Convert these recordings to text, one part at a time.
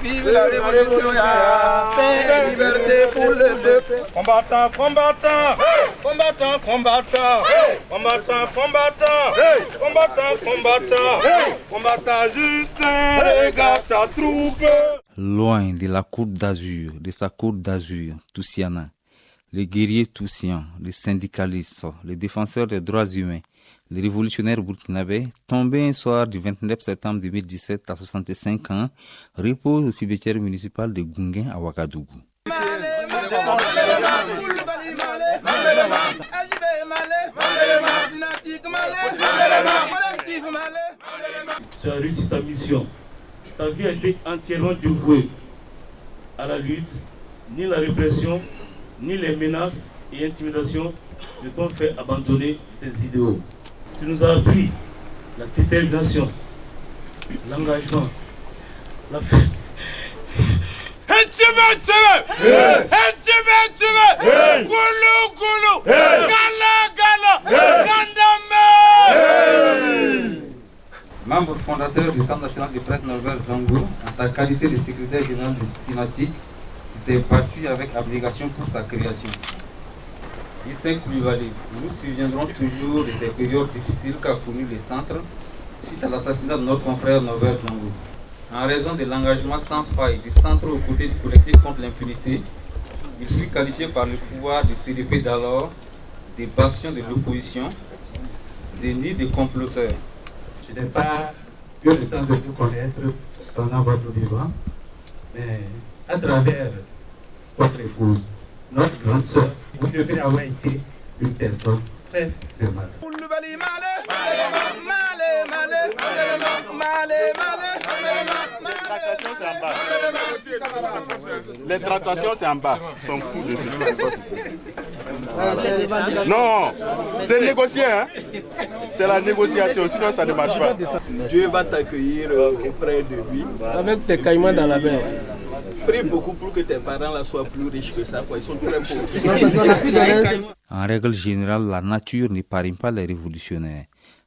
Vive la révolution, paix et liberté pour le peuple. Combattants, combattants, combattants, combattants, combattants, combattants, combattants, combattants, combattants, Justin, regarde ta troupe. Loin de la Côte d'Azur, de sa Côte d'Azur, Toussiana, les guerriers toussiens, les syndicalistes, les défenseurs des droits humains, les révolutionnaires burkinabés, tombés un soir du 29 septembre 2017 à 65 ans, reposent au cimetière municipal de Gunguen à Ouagadougou. Tu as réussi ta mission. Ta vie a été entièrement dévouée à la lutte. Ni la répression, ni les menaces et intimidations ne t'ont fait abandonner tes idéaux. Tu nous as appris la détermination, l'engagement, la fête. Membre fondateur du Centre national de presse Norbert Zongo, en ta qualité de secrétaire général de Synatique, tu t'es battu avec abnégation pour sa création. Justin Coulibaly, nous nous souviendrons toujours de ces périodes difficiles qu'a connues le centre suite à l'assassinat de notre confrère Norbert Zongo. En raison de l'engagement sans faille du centre aux côtés du collectif contre l'impunité, il fut qualifié par le pouvoir du CDP d'alors des bastions de l'opposition, des nids de comploteurs. Je n'ai pas eu le temps de vous connaître pendant votre vivant, mais à travers votre épouse, notre grande sœur, vous devez avoir été une personne très aimable. Les tractations, c'est en bas. Ils sont fous de ce. Non, c'est négocié, hein. C'est la négociation, sinon ça ne marche pas. Dieu va t'accueillir auprès de lui. Avec tes caïmans dans la mer. Prie beaucoup pour que tes parents là soient plus riches que ça, quoi. Ils sont très pauvres. En règle générale, la nature n'épargne pas les révolutionnaires.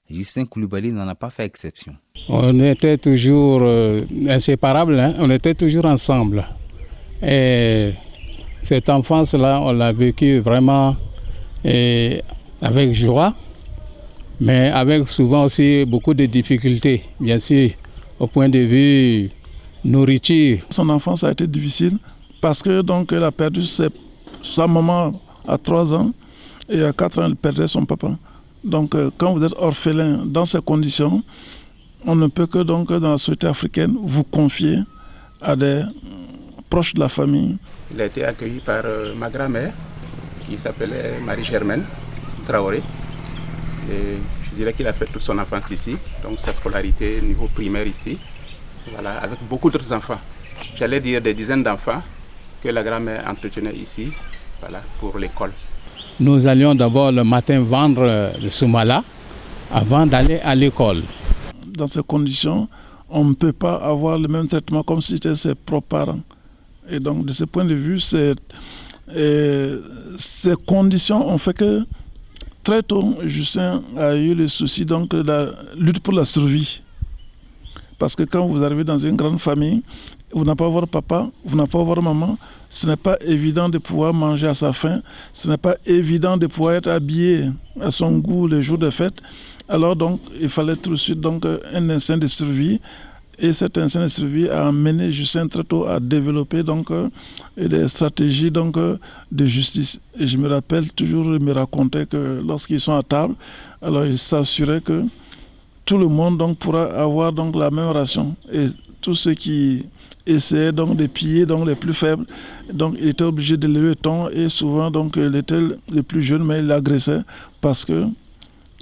Justin Coulibaly n'en a pas fait exception. On était toujours inséparables, hein? On était toujours ensemble. Et cette enfance-là, on l'a vécue vraiment avec joie, mais avec souvent aussi beaucoup de difficultés, bien sûr, au point de vue nourriture. Son enfance a été difficile parce que donc elle a perdu sa maman à 3 ans et à 4 ans elle perdait son papa. Donc quand vous êtes orphelin dans ces conditions, on ne peut que donc dans la société africaine vous confier à des proches de la famille. Il a été accueilli par ma grand-mère qui s'appelait Marie-Germaine Traoré. Et je dirais qu'il a fait toute son enfance ici, donc sa scolarité niveau primaire ici. Voilà, avec beaucoup d'autres enfants. J'allais dire des dizaines d'enfants que la grand-mère entretenait ici, voilà, pour l'école. Nous allions d'abord le matin vendre le soumala avant d'aller à l'école. Dans ces conditions, on ne peut pas avoir le même traitement comme si c'était ses propres parents. Et donc, de ce point de vue, ces conditions ont fait que très tôt, Justin a eu le souci donc, de la lutte pour la survie. Parce que quand vous arrivez dans une grande famille, vous n'avez pas votre papa, vous n'avez pas votre maman, ce n'est pas évident de pouvoir manger à sa faim, ce n'est pas évident de pouvoir être habillé à son goût les jours de fête. Alors donc, il fallait tout de suite donc, un instinct de survie. Et cet instinct de survie a amené Justin très tôt à développer donc, des stratégies donc, de justice. Et je me rappelle toujours, il me racontait que lorsqu'ils sont à table, alors il s'assurait que tout le monde donc, pourra avoir donc, la même ration. Et tous ceux qui essayaient donc, de piller donc, les plus faibles, donc, il était obligé de lever le ton. Et souvent, donc, il était le plus jeune, mais il l'agressait parce que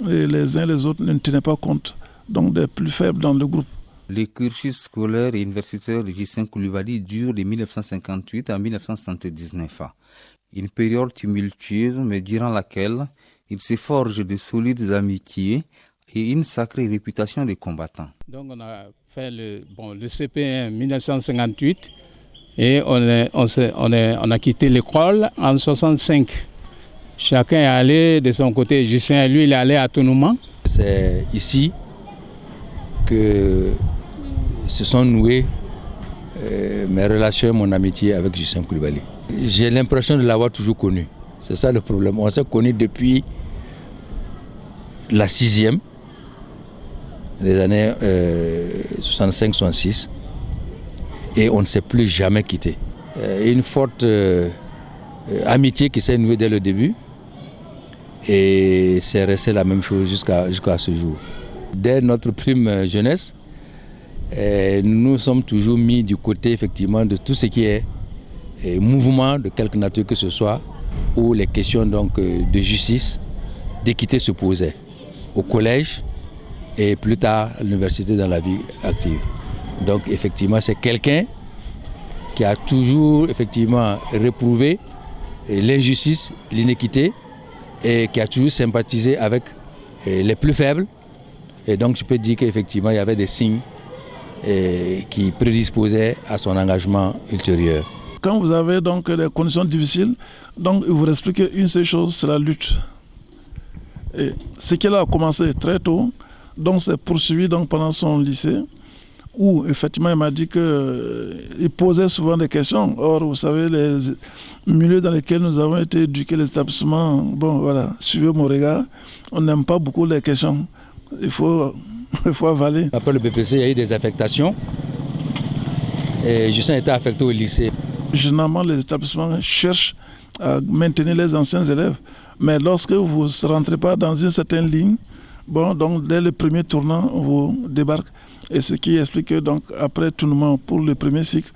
les uns les autres ne tenaient pas compte donc, des plus faibles dans le groupe. Le cursus scolaire et universitaire de Justin Coulibaly dure de 1958 à 1979. Une période tumultueuse, mais durant laquelle il se forge de solides amitiés et une sacrée réputation de combattant. Donc on a fait le CP1 en 1958 et on a quitté l'école en 1965. Chacun est allé de son côté. Justin, lui, il est allé à Tounouma. C'est ici que se sont nouées mes relations, mon amitié avec Justin Coulibaly. J'ai l'impression de l'avoir toujours connu. C'est ça le problème. On s'est connus depuis la 6e, les années 65-66, et on ne s'est plus jamais quitté. Une forte amitié qui s'est nouée dès le début, et c'est resté la même chose jusqu'à ce jour. Dès notre prime jeunesse, nous nous sommes toujours mis du côté effectivement de tout ce qui est mouvement de quelque nature que ce soit, où les questions donc, de justice, d'équité se posaient au collège et plus tard à l'université dans la vie active. Donc effectivement c'est quelqu'un qui a toujours effectivement réprouvé l'injustice, l'inéquité et qui a toujours sympathisé avec les plus faibles. Et donc je peux dire qu'effectivement il y avait des signes qui prédisposaient à son engagement ultérieur. Quand vous avez donc des conditions difficiles, donc il vous explique une seule chose, c'est la lutte. Et ce qu'il a commencé très tôt, donc c'est poursuivi donc pendant son lycée, où effectivement il m'a dit qu'il posait souvent des questions. Or, vous savez, les milieux dans lesquels nous avons été éduqués, les établissements, bon voilà, suivez mon regard, on n'aime pas beaucoup les questions. Il faut avaler. Après le BPC, il y a eu des affectations. Et Justin était affecté au lycée. Généralement, les établissements cherchent à maintenir les anciens élèves. Mais lorsque vous ne rentrez pas dans une certaine ligne, bon, donc dès le premier tournant, on vous débarque. Et ce qui explique que donc, après tournement pour le premier cycle,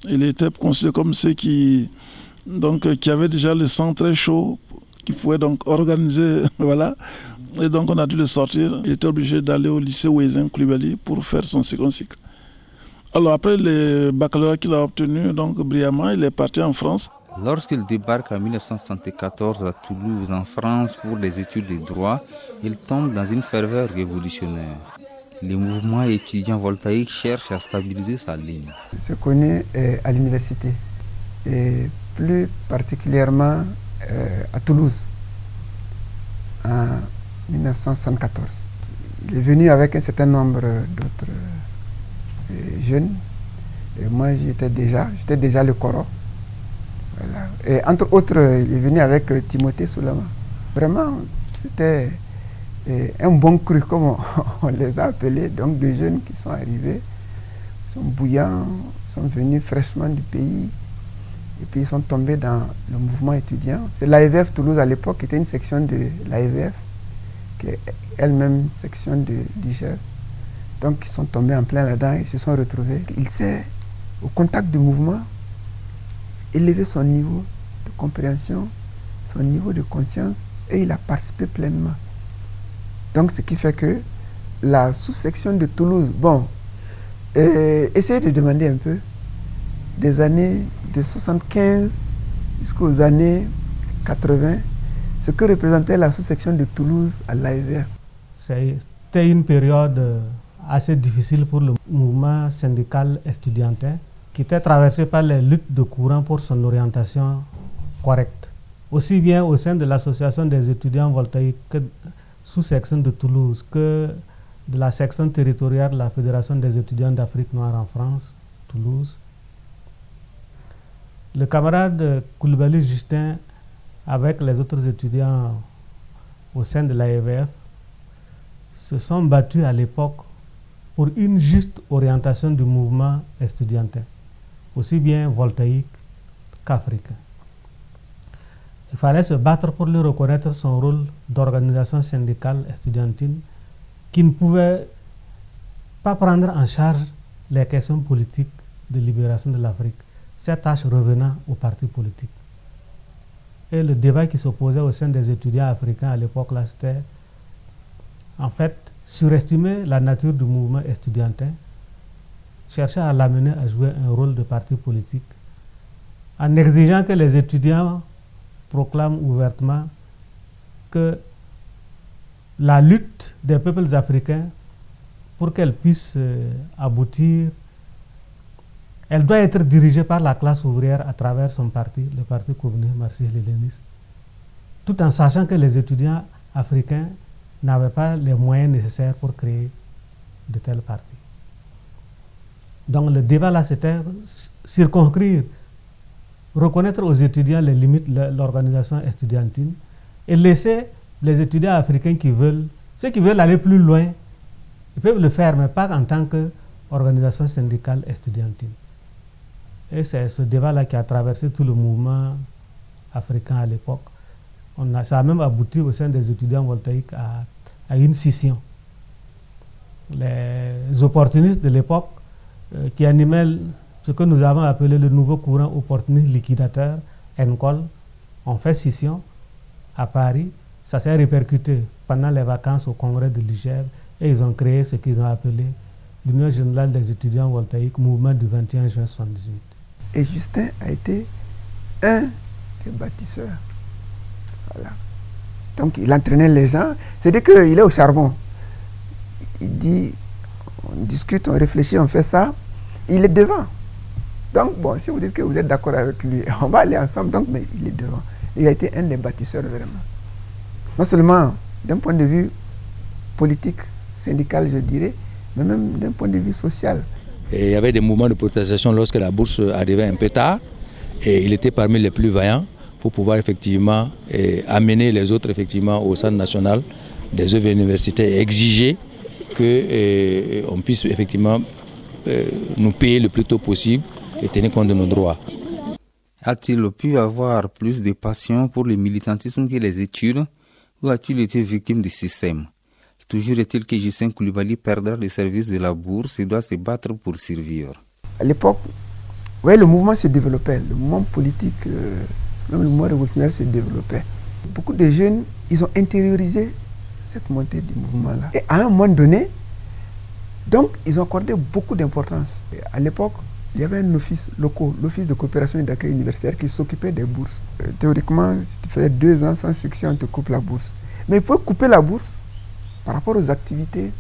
il était considéré comme ceux qui avaient déjà le sang très chaud, qui pouvaient donc organiser, voilà. Et donc on a dû le sortir. Il était obligé d'aller au lycée Ouézin Coulibaly pour faire son second cycle. Alors après le baccalauréat qu'il a obtenu donc brillamment, il est parti en France. Lorsqu'il débarque en 1974 à Toulouse, en France, pour des études de droit, il tombe dans une ferveur révolutionnaire. Les mouvements étudiants voltaïques cherchent à stabiliser sa ligne. Il se connaît à l'université, et plus particulièrement à Toulouse, en 1974. Il est venu avec un certain nombre d'autres jeunes, et moi j'étais déjà le Coro. Voilà. Et entre autres, il est venu avec Timothée Soulama. Vraiment, c'était un bon cru, comme on les a appelés, donc des jeunes qui sont arrivés, sont bouillants, sont venus fraîchement du pays, et puis ils sont tombés dans le mouvement étudiant. C'est l'AEVF Toulouse à l'époque, qui était une section de l'AEVF, qui est elle-même section du GEF. Donc ils sont tombés en plein là-dedans, ils se sont retrouvés. Il s'est, au contact du mouvement, élevé son niveau de compréhension, son niveau de conscience, et il a participé pleinement. Donc ce qui fait que la sous-section de Toulouse, bon, essayez de demander un peu, des années de 75 jusqu'aux années 80, ce que représentait la sous-section de Toulouse à l'AEVF. C'était une période assez difficile pour le mouvement syndical estudiantin, qui était traversé par les luttes de courant pour son orientation correcte. Aussi bien au sein de l'association des étudiants voltaïques que sous-section de Toulouse, que de la section territoriale de la Fédération des étudiants d'Afrique noire en France, Toulouse. Le camarade Coulibaly Justin, avec les autres étudiants au sein de l'AEVF, se sont battus à l'époque pour une juste orientation du mouvement estudiantin, aussi bien voltaïque qu'africain. Il fallait se battre pour lui reconnaître son rôle d'organisation syndicale estudiantine, qui ne pouvait pas prendre en charge les questions politiques de libération de l'Afrique, cette tâche revenant aux partis politiques. Et le débat qui s'opposait au sein des étudiants africains à l'époque, là, c'était en fait surestimer la nature du mouvement estudiantin, chercher à l'amener à jouer un rôle de parti politique, en exigeant que les étudiants proclament ouvertement que la lutte des peuples africains, pour qu'elle puisse aboutir, elle doit être dirigée par la classe ouvrière à travers son parti, le Parti communiste marxiste-léniniste, tout en sachant que les étudiants africains n'avaient pas les moyens nécessaires pour créer de tels partis. Donc le débat là, c'était circonscrire, reconnaître aux étudiants les limites de l'organisation estudiantine et laisser les étudiants africains ceux qui veulent aller plus loin, ils peuvent le faire, mais pas en tant qu'organisation syndicale estudiantine. Et c'est ce débat-là qui a traversé tout le mouvement africain à l'époque. Ça a même abouti au sein des étudiants voltaïques à une scission. Les opportunistes de l'époque qui animaient ce que nous avons appelé le nouveau courant opportuniste liquidateur, ENCOL, ont fait scission à Paris. Ça s'est répercuté pendant les vacances au congrès de l'UGEB et ils ont créé ce qu'ils ont appelé l'Union générale des étudiants voltaïques, mouvement du 21 juin 1978. Et Justin a été un des bâtisseurs. Voilà. Donc il entraînait les gens. C'est-à-dire qu'il est au charbon. Il dit, on discute, on réfléchit, on fait ça. Il est devant. Donc bon, si vous dites que vous êtes d'accord avec lui, on va aller ensemble. Donc, mais il est devant. Il a été un des bâtisseurs vraiment. Non seulement d'un point de vue politique, syndical, je dirais, mais même d'un point de vue social. Et il y avait des mouvements de protestation lorsque la bourse arrivait un peu tard. Et il était parmi les plus vaillants pour pouvoir effectivement amener les autres effectivement au centre national des œuvres universitaires et exiger qu'on puisse effectivement nous payer le plus tôt possible et tenir compte de nos droits. A-t-il pu avoir plus de passion pour le militantisme que les études ou a-t-il été victime du système? Toujours est-il que Justin Coulibaly perdra le service de la bourse et doit se battre pour survivre. À l'époque, ouais, le mouvement se développait, le mouvement politique, même le mouvement révolutionnaire se développait. Beaucoup de jeunes, ils ont intériorisé cette montée du mouvement-là. Et à un moment donné, donc, ils ont accordé beaucoup d'importance. À l'époque, il y avait un office local, l'Office de coopération et d'accueil universitaire, qui s'occupait des bourses. Théoriquement, si tu faisais 2 ans sans succès, on te coupe la bourse. Mais il faut couper la bourse par rapport aux activités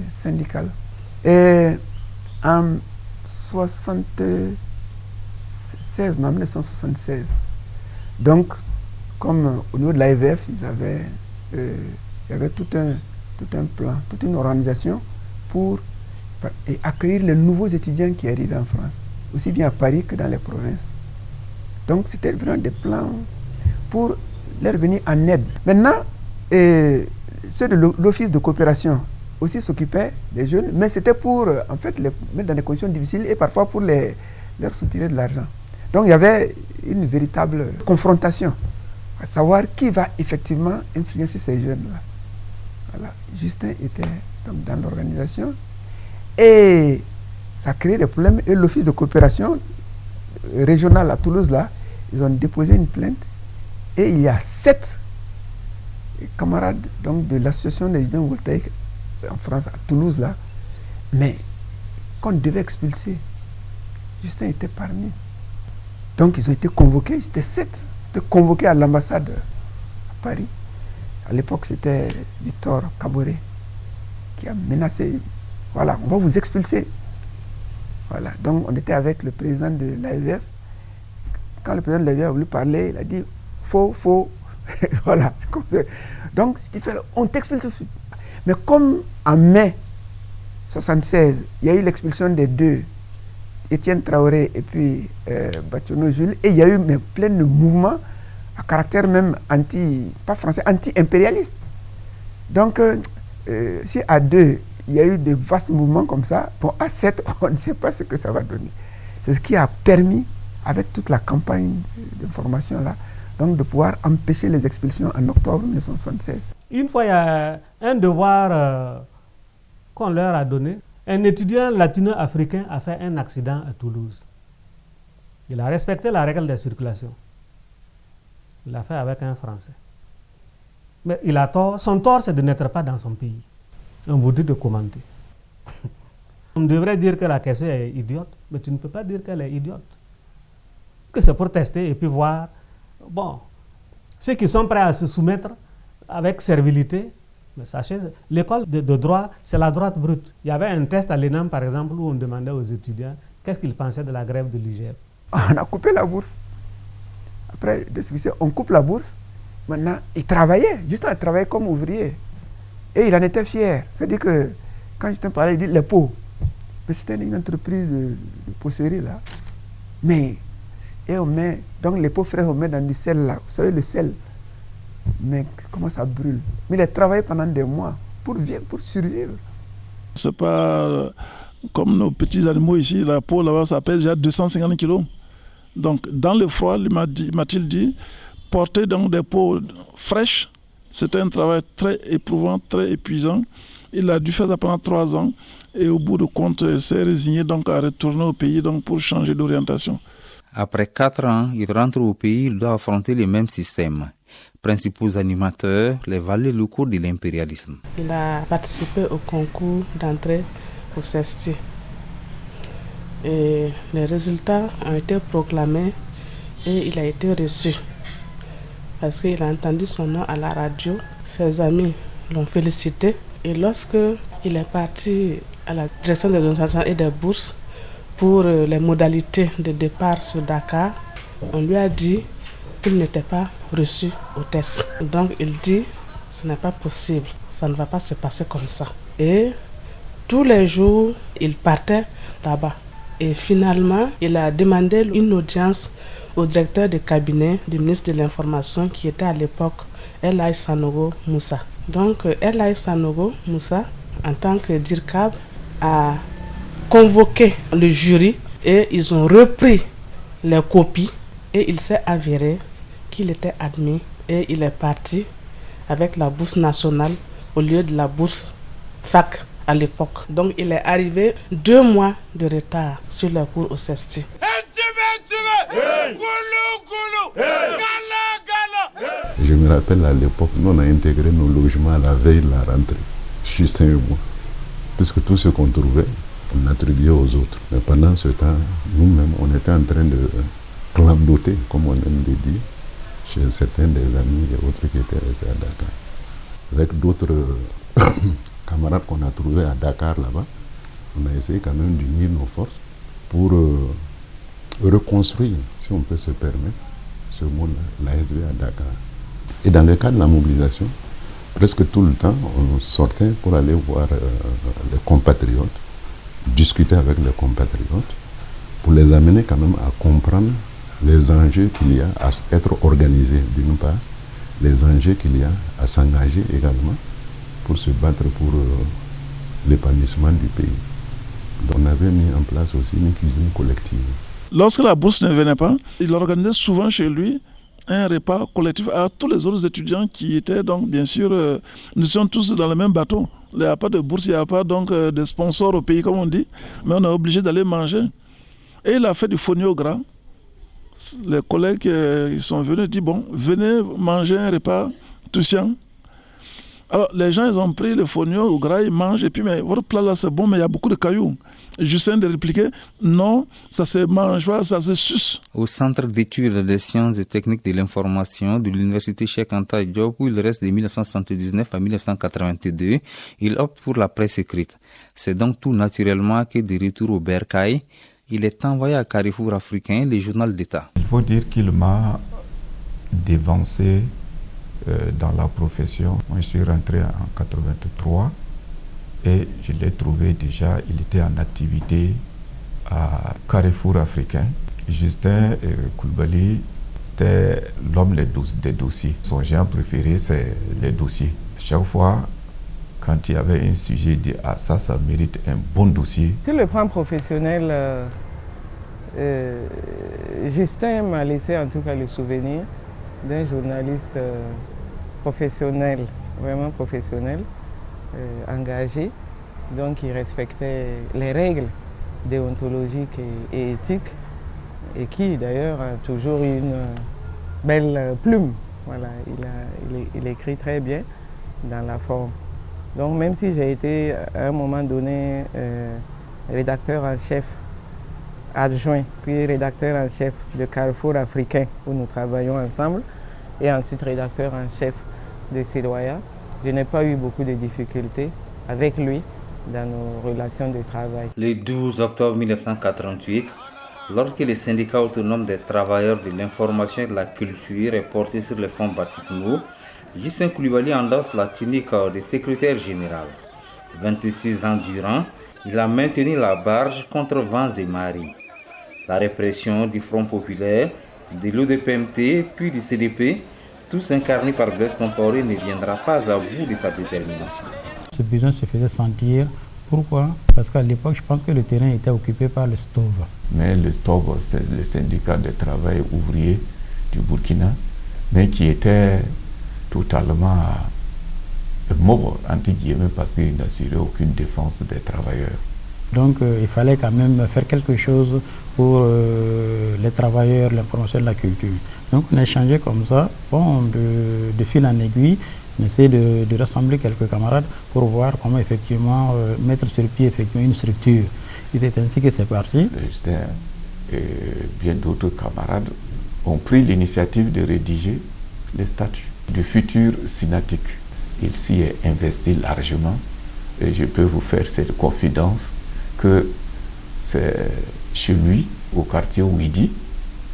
syndicales. Et en 1976, donc, comme au niveau de l'AEVF, il y avait tout un plan, toute une organisation pour accueillir les nouveaux étudiants qui arrivaient en France, aussi bien à Paris que dans les provinces. Donc c'était vraiment des plans pour leur venir en aide. Maintenant, ceux de l'Office de coopération aussi s'occupaient des jeunes, mais c'était pour en fait les mettre dans des conditions difficiles et parfois pour leur soutirer de l'argent. Donc il y avait une véritable confrontation, à savoir qui va effectivement influencer ces jeunes-là. Voilà. Justin était donc dans l'organisation et ça a créé des problèmes. Et l'Office de coopération régional à Toulouse, là, ils ont déposé une plainte et il y a 7 camarades donc, de l'association des étudiants voltaïques en France, à Toulouse, là, mais qu'on devait expulser. Justin était parmi. Donc ils ont été convoqués, c'était 7, ils étaient convoqués à l'ambassade à Paris. À l'époque, c'était Victor Caboret qui a menacé, voilà, on va vous expulser. Voilà, donc on était avec le président de l'AEVF. Quand le président de l'AEVF a voulu parler, il a dit faux, voilà. Donc, on t'expulse tout de suite. Mais comme en mai 1976, il y a eu l'expulsion des 2, Étienne Traoré et puis Bachano Jules, et il y a eu plein de mouvements à caractère même anti-impérialiste. Donc, si à 2, il y a eu de vastes mouvements comme ça, bon, à 7, on ne sait pas ce que ça va donner. C'est ce qui a permis, avec toute la campagne d'information là, donc de pouvoir empêcher les expulsions en octobre 1976. Une fois, il y a un devoir qu'on leur a donné. Un étudiant latino-africain a fait un accident à Toulouse. Il a respecté la règle de circulation. Il l'a fait avec un Français. Mais il a tort. Son tort, c'est de n'être pas dans son pays. On vous dit de commenter. On devrait dire que la question est idiote, mais tu ne peux pas dire qu'elle est idiote. Que c'est pour tester et puis voir. Bon, ceux qui sont prêts à se soumettre avec servilité, mais sachez, l'école de droit, c'est la droite brute. Il y avait un test à l'ENAM, par exemple, où on demandait aux étudiants qu'est-ce qu'ils pensaient de la grève de l'UGEB. On a coupé la bourse. Après, de succès, on coupe la bourse. Maintenant, il travaillait, Justin travaillait comme ouvrier. Et il en était fier. C'est-à-dire que, quand Justin parlait, il dit les pauvres. Mais c'était une entreprise de pocerie là. Mais, et on met, donc les pauvres frères, on met dans du sel là. Vous savez, le sel. Mais comment ça brûle. Mais il a travaillé pendant des mois pour survivre. C'est pas comme nos petits animaux ici, la peau là-bas, ça pèse déjà 250 kilos. Donc, dans le froid, m'a-t-il dit, porter donc des peaux fraîches, c'était un travail très éprouvant, très épuisant. Il a dû faire ça pendant 3 ans et au bout de compte, il s'est résigné donc à retourner au pays donc pour changer d'orientation. Après 4 ans, il rentre au pays, il doit affronter le même système. Principaux animateurs, les valets locaux de l'impérialisme. Il a participé au concours d'entrée au CESTI. Et les résultats ont été proclamés et il a été reçu. Parce qu'il a entendu son nom à la radio. Ses amis l'ont félicité. Et lorsque il est parti à la direction des organisations et des bourses pour les modalités de départ sur Dakar, on lui a dit qu'il n'était pas reçu au test. Donc il dit, ce n'est pas possible, ça ne va pas se passer comme ça. Et tous les jours, il partait là-bas. Et finalement, il a demandé une audience au directeur de cabinet du ministre de l'Information qui était à l'époque El Hadj Sanogo Moussa. Donc El Hadj Sanogo Moussa, en tant que DIRCAB, a convoqué le jury et ils ont repris les copies et il s'est avéré qu'il était admis et il est parti avec la bourse nationale au lieu de la bourse fac à l'époque. Donc il est arrivé 2 mois de retard sur le cours au CESTI. Je me rappelle à l'époque, nous on a intégré nos logements à la veille de la rentrée, juste un mois. Puisque tout ce qu'on trouvait, on attribuait aux autres. Mais pendant ce temps, nous-mêmes, on était en train de clamdoter, comme on aime le dire, chez certains des amis et autres qui étaient restés à Dakar. Avec d'autres camarades qu'on a trouvés à Dakar là-bas, on a essayé quand même d'unir nos forces pour reconstruire, si on peut se permettre, ce monde-là, l'ASV à Dakar. Et dans le cadre de la mobilisation, presque tout le temps, on sortait pour aller voir les compatriotes, discuter avec les compatriotes, pour les amener quand même à comprendre les enjeux qu'il y a à être organisé d'une part, les enjeux qu'il y a à s'engager également pour se battre pour l'épanouissement du pays. Donc on avait mis en place aussi une cuisine collective. Lorsque la bourse ne venait pas, il organisait souvent chez lui un repas collectif à tous les autres étudiants qui étaient donc bien sûr, nous sommes tous dans le même bateau. Il n'y a pas de bourse, il n'y a pas donc de sponsors au pays comme on dit, mais on est obligé d'aller manger. Et il a fait du fonio gras. Les collègues ils sont venus et dit bon, venez manger un repas touchant. Alors les gens ils ont pris le fonio au gras, ils mangent et puis mais votre plat là c'est bon mais il y a beaucoup de cailloux. Justin de répliquer non, ça se mange pas, ça se suce. Au Centre d'études des sciences et techniques de l'information de l'Université Cheikh Anta Diop, où il reste de 1979 à 1982, il opte pour la presse écrite. C'est donc tout naturellement que de retour au Bercail, il est envoyé à Carrefour Africain, le journal d'État. Il faut dire qu'il m'a dévancé dans la profession. Moi, je suis rentré en 83 et je l'ai trouvé déjà, il était en activité à Carrefour Africain. Justin Coulibaly, c'était l'homme des dossiers. Son genre préféré, c'est les dossiers. Chaque fois, quand il y avait un sujet, il dit « Ah, ça mérite un bon dossier ». Sur le plan professionnel, Justin m'a laissé en tout cas le souvenir d'un journaliste professionnel, vraiment professionnel, engagé, donc il respectait les règles déontologiques et éthiques, et qui d'ailleurs a toujours une belle plume. Voilà, il écrit très bien dans la forme. Donc même si j'ai été à un moment donné rédacteur en chef adjoint, puis rédacteur en chef de Carrefour Africain, où nous travaillons ensemble, et ensuite rédacteur en chef de Cédoya, je n'ai pas eu beaucoup de difficultés avec lui dans nos relations de travail. Le 12 octobre 1988, lorsque le syndicat autonome des travailleurs de l'information et de la culture est porté sur les fonds baptismaux, Justin Coulibaly endosse la tunique de secrétaire général. 26 ans durant, Il a maintenu la barge contre vents et marées. La répression du Front populaire, de l'UDPMT puis du CDP, tous incarnés par Blaise Compaoré, ne viendra pas à bout de sa détermination. Ce besoin se faisait sentir. Pourquoi? Parce qu'à l'époque, je pense que le terrain était occupé par le STOV. Mais le STOV, c'est le syndicat de travail ouvrier du Burkina, mais qui était totalement mort, entre guillemets, parce qu'il n'assurait aucune défense des travailleurs. Donc il fallait quand même faire quelque chose pour les travailleurs, l'information de la culture. Donc on a échangé comme ça, bon, de fil en aiguille. On essaie de rassembler quelques camarades pour voir comment effectivement mettre sur pied effectivement une structure. Et c'est ainsi que c'est parti. Justin et bien d'autres camarades ont pris l'initiative de rédiger les statuts du futur Synatic. Il s'y est investi largement et je peux vous faire cette confidence que c'est chez lui, au quartier Ouidi,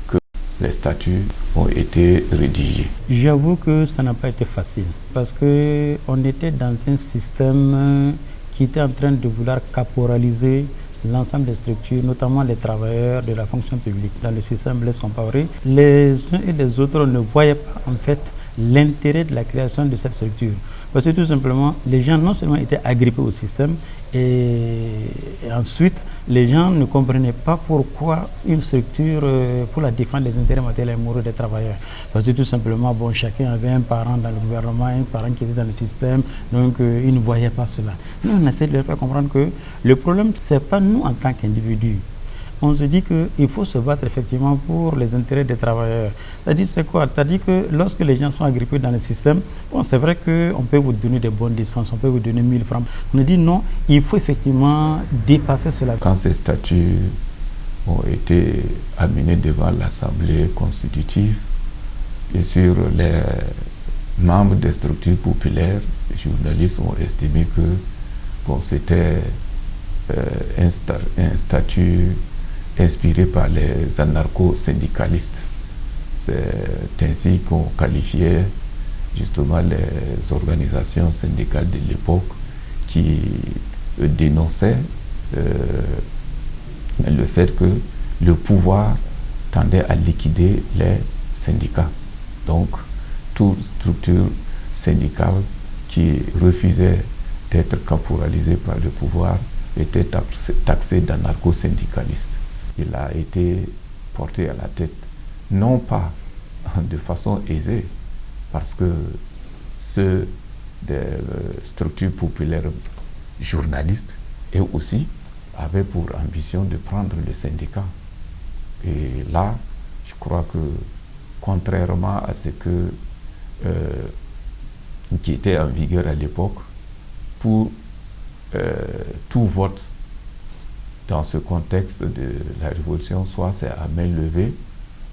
que les statuts ont été rédigés. J'avoue que ça n'a pas été facile parce qu'on était dans un système qui était en train de vouloir caporaliser l'ensemble des structures, notamment les travailleurs de la fonction publique. Dans le système Blaise Compaoré, les uns et les autres ne voyaient pas en fait l'intérêt de la création de cette structure. Parce que tout simplement, les gens non seulement étaient agrippés au système, et ensuite, les gens ne comprenaient pas pourquoi une structure pour la défense des intérêts matériels et moraux des travailleurs. Parce que tout simplement, bon, chacun avait un parent dans le gouvernement, un parent qui était dans le système, donc ils ne voyaient pas cela. Nous, on essaie de leur faire comprendre que le problème, ce n'est pas nous en tant qu'individus. On se dit qu'il faut se battre effectivement pour les intérêts des travailleurs. C'est-à-dire, c'est quoi? C'est-à-dire que lorsque les gens sont agrippés dans le système, bon, c'est vrai qu'on peut vous donner des bonnes licences, on peut vous donner 1000 francs. On a dit non, il faut effectivement dépasser cela. Quand ces statuts ont été amenés devant l'Assemblée constitutive, bien sûr, les membres des structures populaires, les journalistes ont estimé que bon, c'était un statut inspiré par les anarcho-syndicalistes. C'est ainsi qu'on qualifiait justement les organisations syndicales de l'époque qui dénonçaient le fait que le pouvoir tendait à liquider les syndicats. Donc, toute structure syndicale qui refusait d'être caporalisée par le pouvoir était taxée d'anarcho-syndicaliste. Il a été porté à la tête, non pas de façon aisée, parce que ceux des structures populaires journalistes et aussi avaient pour ambition de prendre le syndicat. Et là, je crois que contrairement à ce qui était en vigueur à l'époque, pour tout vote dans ce contexte de la révolution, soit c'est à main levée,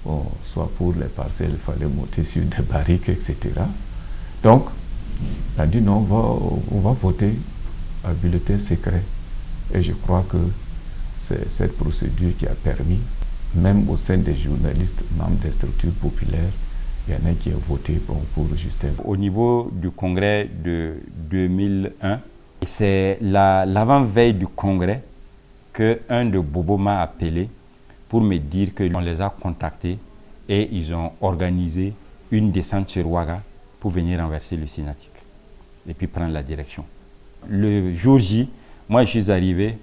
bon, soit pour les parcelles, il fallait monter sur des barriques, etc. Donc, on a dit non, on va voter à bulletin secret. Et je crois que c'est cette procédure qui a permis, même au sein des journalistes, membres des structures populaires, il y en a qui ont voté pour Justin. Au niveau du congrès de 2001, c'est l'avant-veille du congrès qu'un de Bobo m'a appelé pour me dire qu'on les a contactés et ils ont organisé une descente sur Ouaga pour venir renverser le Synatic et puis prendre la direction. Le jour J, moi je suis arrivé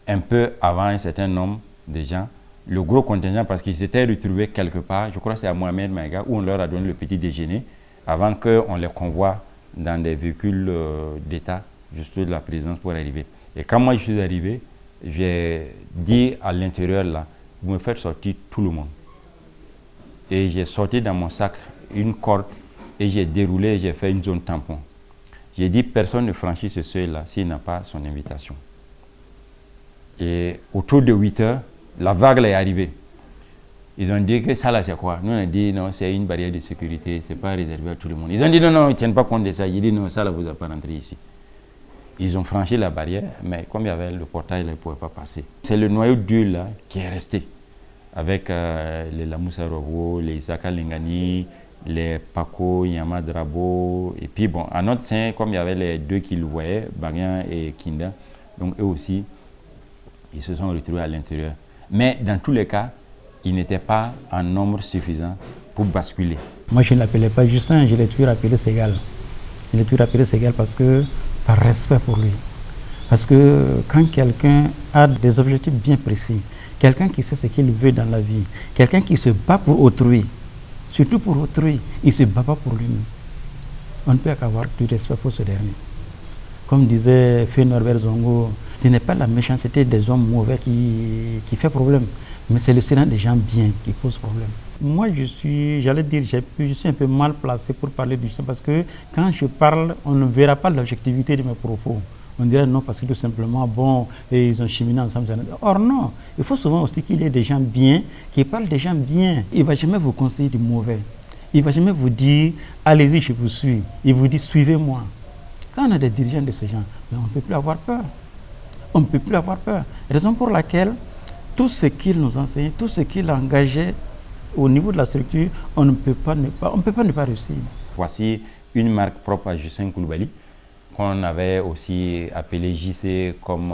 un peu avant un certain nombre de gens, le gros contingent parce qu'ils s'étaient retrouvés quelque part, je crois que c'est à Mohamed Maïga, où on leur a donné le petit déjeuner avant qu'on les convoie dans des véhicules d'État juste de la présidence pour arriver. Et quand moi je suis arrivé, j'ai dit à l'intérieur là, vous me faites sortir tout le monde. Et j'ai sorti dans mon sac une corde et j'ai déroulé, j'ai fait une zone tampon. J'ai dit personne ne franchit ce seuil là s'il n'a pas son invitation. Et autour de 8 heures, la vague là est arrivée. Ils ont dit que ça là c'est quoi? Nous on a dit non, c'est une barrière de sécurité, c'est pas réservé à tout le monde. Ils ont dit non, non, ils ne tiennent pas compte de ça. J'ai dit non, ça là vous n'avez pas rentré ici. Ils ont franchi la barrière, mais comme il y avait le portail, là, ils ne pouvaient pas passer. C'est le noyau dur là qui est resté, avec les Lamoussa Rovo, les Isaka Lengani, les Paco, Yama Drabo, et puis bon, à notre sein, comme il y avait les deux qui le voyaient, Bagnan et Kinda, donc eux aussi, Ils se sont retrouvés à l'intérieur. Mais dans tous les cas, ils n'étaient pas en nombre suffisant pour basculer. Moi, je ne l'appelais pas Justin, je l'ai toujours appelé Ségal. Je l'ai toujours appelé Ségal parce que, par respect pour lui. Parce que quand quelqu'un a des objectifs bien précis, quelqu'un qui sait ce qu'il veut dans la vie, quelqu'un qui se bat pour autrui, surtout pour autrui, il ne se bat pas pour lui-même. On ne peut qu'avoir du respect pour ce dernier. Comme disait Feu Norbert Zongo, ce n'est pas la méchanceté des hommes mauvais qui fait problème, mais c'est le silence des gens bien qui pose problème. Moi, je suis un peu mal placé pour parler du Justin parce que quand je parle, on ne verra pas l'objectivité de mes propos. On dirait non parce que tout simplement, bon, et ils ont cheminé ensemble. Or non, il faut souvent aussi qu'il y ait des gens bien, qui parlent des gens bien. Il ne va jamais vous conseiller du mauvais. Il ne va jamais vous dire, allez-y, je vous suis. Il vous dit, suivez-moi. Quand on a des dirigeants de ces gens, on ne peut plus avoir peur. On ne peut plus avoir peur. Raison pour laquelle tout ce qu'il nous enseignait, tout ce qu'il engageait au niveau de la structure, on ne peut pas ne pas réussir. Voici une marque propre à Justin Coulibaly, qu'on avait aussi appelé JC comme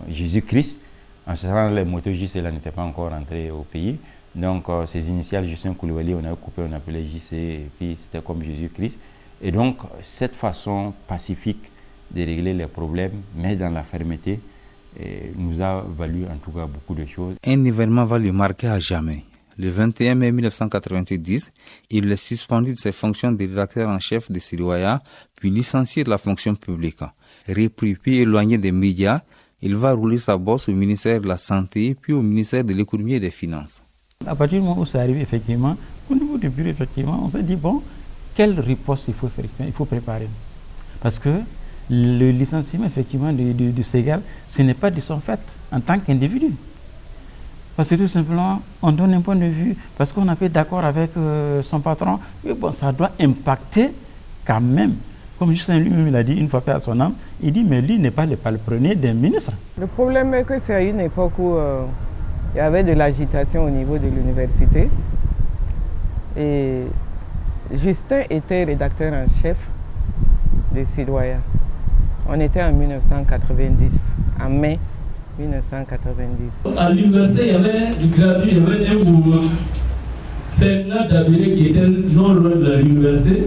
Jésus-Christ. En ce temps, les motos JC là n'étaient pas encore entrés au pays. Donc, ces initiales Justin Coulibaly, on avait coupé, on appelait JC, et puis c'était comme Jésus-Christ. Et donc, cette façon pacifique de régler les problèmes, mais dans la fermeté, nous a valu en tout cas beaucoup de choses. Un événement va le marquer à jamais. Le 21 mai 1990, il est suspendu de ses fonctions de rédacteur en chef de Sirwaya, puis licencié de la fonction publique. Repris puis éloigné des médias, il va rouler sa bosse au ministère de la Santé, puis au ministère de l'Économie et des Finances. À partir du moment où c'est arrivé, effectivement, au niveau du bureau, effectivement, on s'est dit, bon, quelle riposte il faut faire, il faut préparer. Parce que le licenciement, effectivement, du Ségal, ce n'est pas de son fait, en tant qu'individu. Parce que tout simplement, on donne un point de vue, parce qu'on a fait d'accord avec son patron, et bon, ça doit impacter quand même. Comme Justin lui-même l'a dit, une fois fait à son âme, il dit, mais lui n'est pas le palefrenier d'un ministre. Le problème est que c'est à une époque où il y avait de l'agitation au niveau de l'université. Et Justin était rédacteur en chef de Sirwaya. On était en 1990, en mai 1990. À l'université, il y avait du gratuit, il y avait un mouvement. Ferdinand Dabélé, qui était non loin de l'université,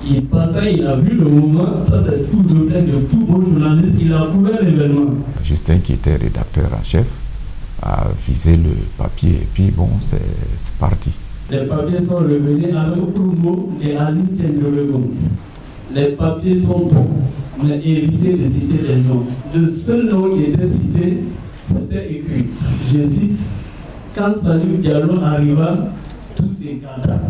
il passait, il a vu le mouvement, ça c'est tout le fait de tout bon journaliste, il a couvert l'événement. Justin, qui était rédacteur en chef, a visé le papier et puis bon, c'est parti. Les papiers sont revenus avec le promo de Alice Tendrobego. Les papiers sont bons, mais évitez de citer les noms. Le seul nom qui était cité, c'était écrit, je cite, quand Salou Diallo arriva, tout s'éclata.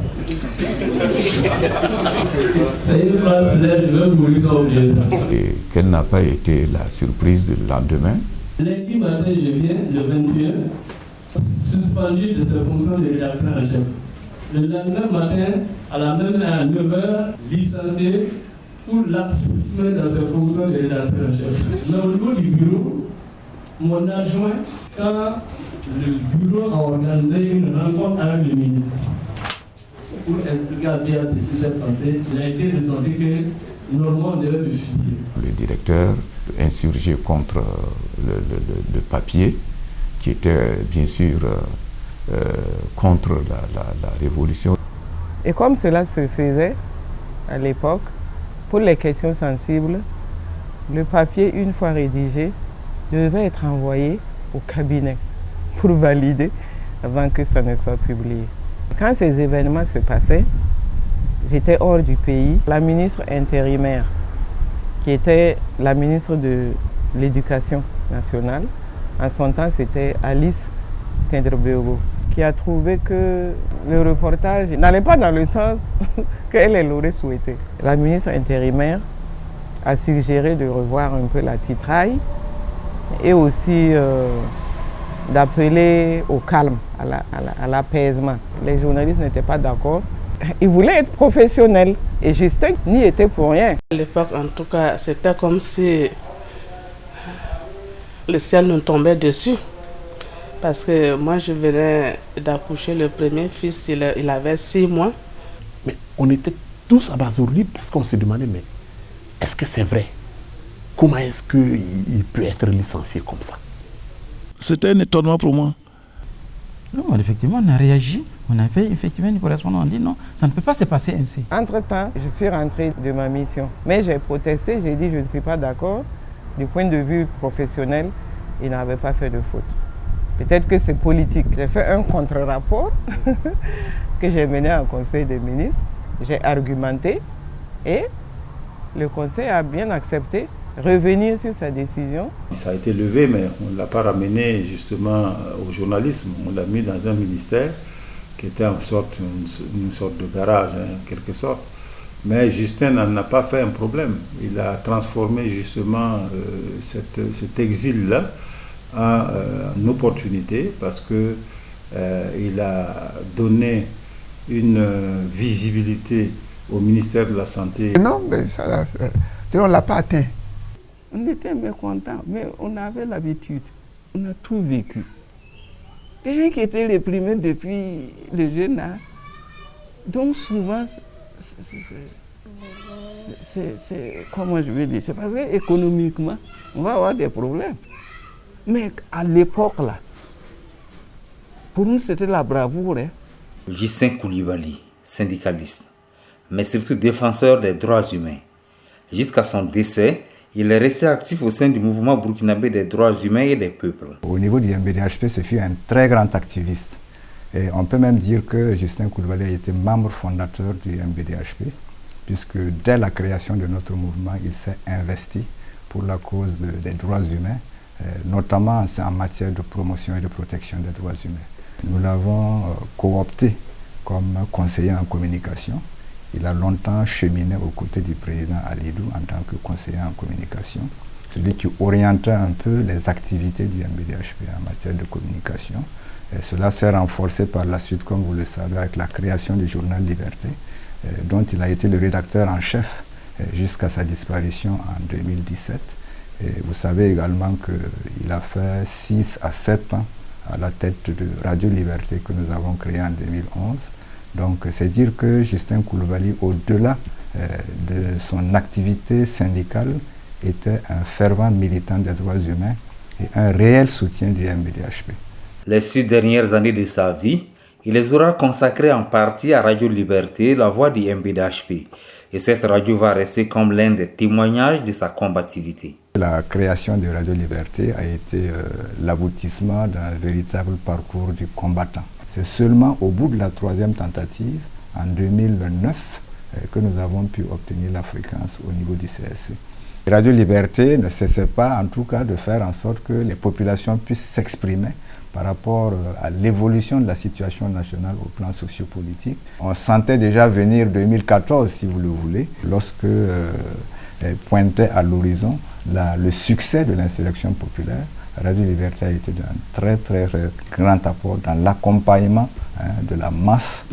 C'est une phrase là, je vais mourir sans oublier ça. Et quelle n'a pas été la surprise du lendemain? Lundi matin, je viens, le 21, suspendu de ses fonctions de rédacteur en chef. Le lendemain matin, à la même heure, à 9h, licencié pour laxisme dans ses fonctions de rédacteur en chef. Mais au niveau du bureau, mon adjoint, quand le bureau a organisé une rencontre avec le ministre pour expliquer à bien ce qui s'est passé, il a été ressenti que normalement on devait le fusiller. Le directeur insurgé contre le papier, qui était bien sûr contre la révolution. Et comme cela se faisait à l'époque, pour les questions sensibles, le papier, une fois rédigé, devait être envoyé au cabinet pour valider avant que ça ne soit publié. Quand ces événements se passaient, j'étais hors du pays. La ministre intérimaire, qui était la ministre de l'Éducation nationale, en son temps c'était Alice Tendrobego, qui a trouvé que le reportage n'allait pas dans le sens qu'elle l'aurait souhaité. La ministre intérimaire a suggéré de revoir un peu la titraille et aussi d'appeler au calme, à l'apaisement. Les journalistes n'étaient pas d'accord. Ils voulaient être professionnels et Justin n'y était pour rien. À l'époque, en tout cas, c'était comme si le ciel nous tombait dessus. Parce que moi, je venais d'accoucher le premier fils, il avait 6 mois. Mais on était tous abasourdis parce qu'on se demandait, mais est-ce que c'est vrai? Comment est-ce qu'il peut être licencié comme ça? C'était un étonnement pour moi. Non, effectivement, on a réagi. On a fait effectivement une correspondance. On dit non, ça ne peut pas se passer ainsi. Entre-temps, je suis rentré de ma mission. Mais j'ai protesté, j'ai dit je ne suis pas d'accord. Du point de vue professionnel, il n'avait pas fait de faute. Peut-être que c'est politique. J'ai fait un contre-rapport que j'ai mené au Conseil des ministres. J'ai argumenté et le Conseil a bien accepté revenir sur sa décision. Ça a été levé, mais on ne l'a pas ramené justement au journalisme. On l'a mis dans un ministère qui était une sorte de garage, en quelque sorte. Mais Justin n'en a pas fait un problème. Il a transformé justement cet exil-là en une opportunité parce qu'il a donné une visibilité au ministère de la Santé. Non, mais on ne l'a pas atteint. On était mécontents, mais on avait l'habitude. On a tout vécu. Les gens qui étaient réprimés depuis le jeune âge, donc souvent, c'est comment je vais dire, c'est parce qu'économiquement, on va avoir des problèmes. Mais à l'époque, là, pour nous, c'était la bravoure. Hein. Justin Coulibaly, syndicaliste, mais surtout défenseur des droits humains. Jusqu'à son décès, il est resté actif au sein du mouvement burkinabé des droits humains et des peuples. Au niveau du MBDHP, ce fut un très grand activiste. Et on peut même dire que Justin Coulibaly a été membre fondateur du MBDHP, puisque dès la création de notre mouvement, il s'est investi pour la cause des droits humains, notamment en matière de promotion et de protection des droits humains. Nous l'avons coopté comme conseiller en communication. Il a longtemps cheminé aux côtés du président Alidou en tant que conseiller en communication, celui qui orientait un peu les activités du MBDHP en matière de communication. Et cela s'est renforcé par la suite, comme vous le savez, avec la création du journal Liberté, dont il a été le rédacteur en chef jusqu'à sa disparition en 2017. Et vous savez également qu'il a fait 6 à 7 ans à la tête de Radio Liberté que nous avons créée en 2011. Donc c'est dire que Justin Coulibaly, au-delà de son activité syndicale, était un fervent militant des droits humains et un réel soutien du MBDHP. Les 6 dernières années de sa vie, il les aura consacrées en partie à Radio Liberté, la voix du MBDHP. Et cette radio va rester comme l'un des témoignages de sa combativité. La création de Radio Liberté a été l'aboutissement d'un véritable parcours du combattant. C'est seulement au bout de la 3e tentative, en 2009, que nous avons pu obtenir la fréquence au niveau du CSC. Radio Liberté ne cessait pas, en tout cas, de faire en sorte que les populations puissent s'exprimer par rapport à l'évolution de la situation nationale au plan sociopolitique. On sentait déjà venir 2014, si vous le voulez, lorsque pointait à l'horizon le succès de l'insurrection populaire. Radio Liberté a été d'un très grand apport dans l'accompagnement de la masse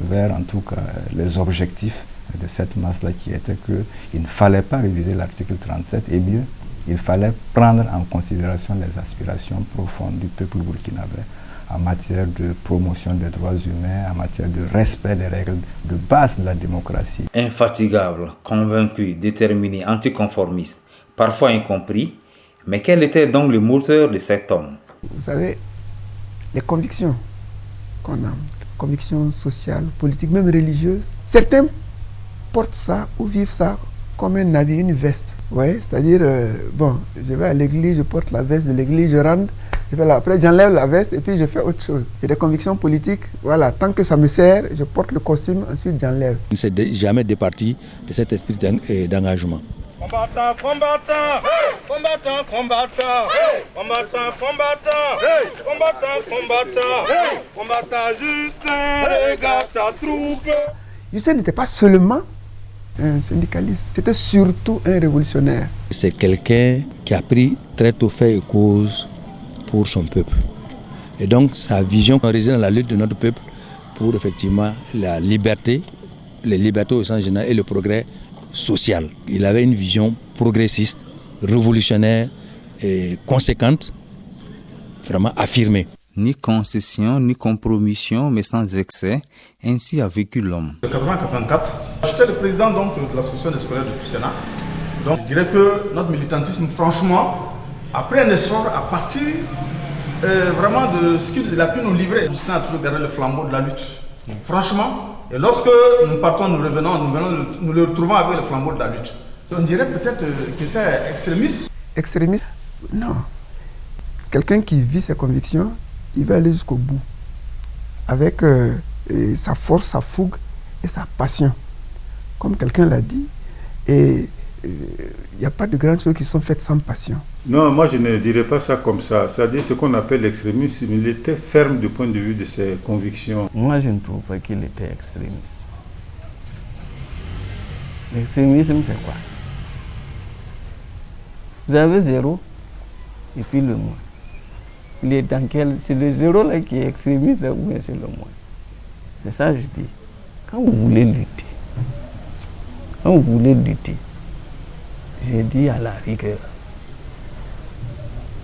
vers en tout cas les objectifs de cette masse-là qui était qu'il ne fallait pas réviser l'article 37 et mieux, il fallait prendre en considération les aspirations profondes du peuple burkinabé en matière de promotion des droits humains, en matière de respect des règles de base de la démocratie. Infatigable, convaincu, déterminé, anticonformiste, parfois incompris, mais quel était donc le moteur de cet homme? Vous savez, les convictions qu'on a, les convictions sociales, politiques, même religieuses, certains portent ça ou vivent ça comme un habit, une veste. Ouais, c'est-à-dire, bon, je vais à l'église, je porte la veste de l'église, je rentre, après j'enlève la veste et puis je fais autre chose. J'ai des convictions politiques, voilà, tant que ça me sert, je porte le costume, ensuite j'enlève. Il ne s'est jamais départi de cet esprit d'engagement. Combattant, combattant, hey! Combattant, combattant, hey! Combattant, combattant, hey! Combattant, combattant, hey! Combattant, Justin, regarde ta troupe. Justin n'était pas seulement un syndicaliste, c'était surtout un révolutionnaire. C'est quelqu'un qui a pris très tôt fait et cause pour son peuple. Et donc sa vision réside dans la lutte de notre peuple pour effectivement la liberté, les libertés au sens général et le progrès social. Il avait une vision progressiste, révolutionnaire et conséquente, vraiment affirmée. Ni concession, ni compromission, mais sans excès, ainsi a vécu l'homme. En 1984, j'étais le président donc, de l'association des scolaires du Sénat. Donc je dirais que notre militantisme, franchement, a pris un essor à partir vraiment de ce qu'il a pu nous livrer. Justin a toujours gardé le flambeau de la lutte. Franchement, et lorsque nous partons, nous revenons, nous le retrouvons avec le flambeau de la lutte. On dirait peut-être qu'il était extrémiste. Extrémiste? Non. Quelqu'un qui vit ses convictions, il va aller jusqu'au bout. Avec sa force, sa fougue et sa passion. Comme quelqu'un l'a dit. Et il n'y a pas de grandes choses qui sont faites sans passion. Non, moi je ne dirais pas ça comme ça. C'est-à-dire ce qu'on appelle l'extrémisme, il était ferme du point de vue de ses convictions. Moi je ne trouve pas qu'il était extrémiste. L'extrémisme c'est quoi? Vous avez 0 et puis le moins. Il est dans quel... C'est le 0 là qui est extrémiste là, ou bien c'est le moins. C'est ça que je dis. Quand vous voulez lutter, j'ai dit à la rigueur,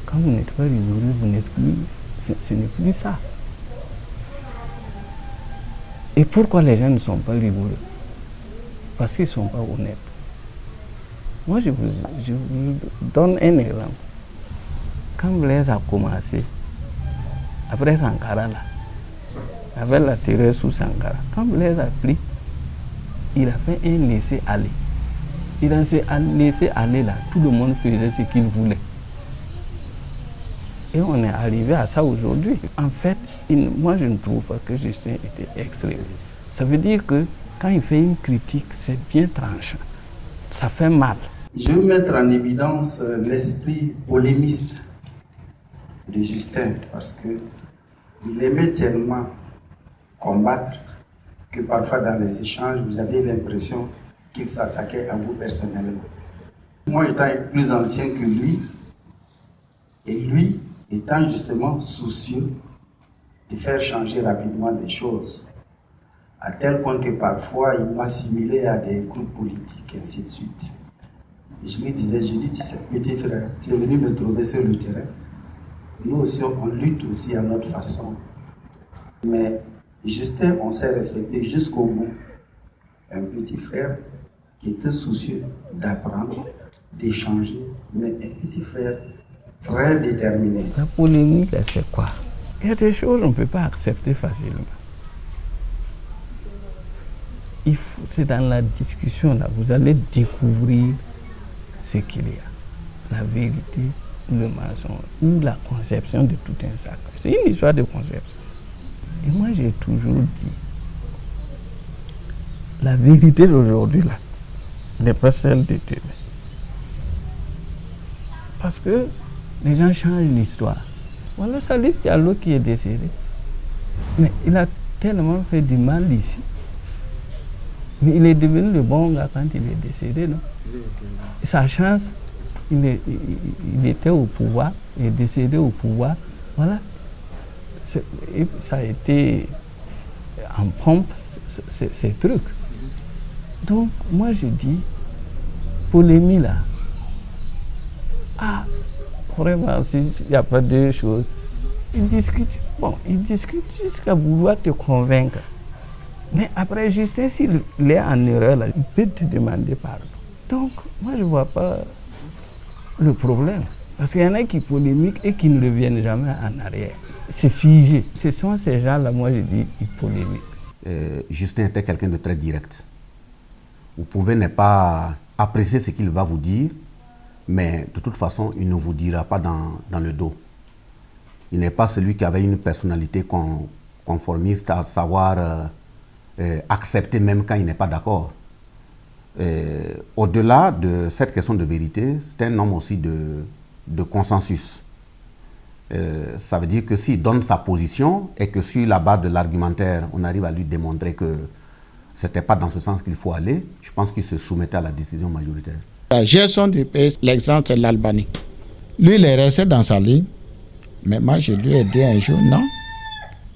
quand vous n'êtes pas rigoureux, vous n'êtes plus, ce n'est plus ça. Et pourquoi les gens ne sont pas rigoureux? Parce qu'ils ne sont pas honnêtes. Moi, je vous donne un exemple. Quand Blaise a commencé, après Sankara, là, avec la terreur sous Sankara, quand Blaise a pris, il a fait un laisser-aller. Et dans ce laisser-aller là, tout le monde faisait ce qu'il voulait. Et on est arrivé à ça aujourd'hui. En fait, moi je ne trouve pas que Justin était extrémiste. Ça veut dire que quand il fait une critique, c'est bien tranchant. Ça fait mal. Je veux mettre en évidence l'esprit polémiste de Justin parce qu'il aimait tellement combattre que parfois dans les échanges, vous avez l'impression qu'il s'attaquait à vous personnellement. Moi étant plus ancien que lui, et lui étant justement soucieux de faire changer rapidement des choses, à tel point que parfois il m'assimilait à des groupes politiques, et ainsi de suite. Et je lui disais, tu sais, petit frère, tu es venu me trouver sur le terrain. Nous aussi, on lutte aussi à notre façon. Mais Justin, on s'est respecté jusqu'au bout. Un petit frère qui était soucieux d'apprendre, d'échanger, mais un petit frère très déterminé. La polémique, c'est quoi? Il y a des choses qu'on ne peut pas accepter facilement. C'est dans la discussion, là, vous allez découvrir ce qu'il y a. La vérité, le mensonge, ou la conception de tout un sac. C'est une histoire de conception. Et moi, j'ai toujours dit, la vérité d'aujourd'hui, là, n'est pas celle de demain. Parce que les gens changent l'histoire. Voilà, Salif Diallo qui est décédé. Mais il a tellement fait du mal ici. Mais il est devenu le bon gars quand il est décédé, non? Sa chance, il était au pouvoir, il est décédé au pouvoir. Voilà. Ça a été en pompe, ces trucs. Donc, moi je dis, polémie là, vraiment, il n'y a pas de choses. Ils discutent jusqu'à vouloir te convaincre. Mais après, Justin, s'il est en erreur, là, il peut te demander pardon. Donc, moi, je ne vois pas le problème. Parce qu'il y en a qui polémiquent et qui ne reviennent jamais en arrière. C'est figé. Ce sont ces gens-là, moi, je dis, ils polémiquent. Justin était quelqu'un de très direct. Vous pouvez ne pas apprécier ce qu'il va vous dire, mais de toute façon, il ne vous dira pas dans le dos. Il n'est pas celui qui avait une personnalité conformiste, à savoir accepter même quand il n'est pas d'accord. Au-delà de cette question de vérité, c'est un homme aussi de consensus. Ça veut dire que s'il donne sa position et que sur la base de l'argumentaire, on arrive à lui démontrer que ce n'était pas dans ce sens qu'il faut aller, je pense qu'il se soumettait à la décision majoritaire. La gestion du pays, l'exemple, c'est l'Albanie. Lui, il est resté dans sa ligne, mais moi, je lui ai dit un jour, non,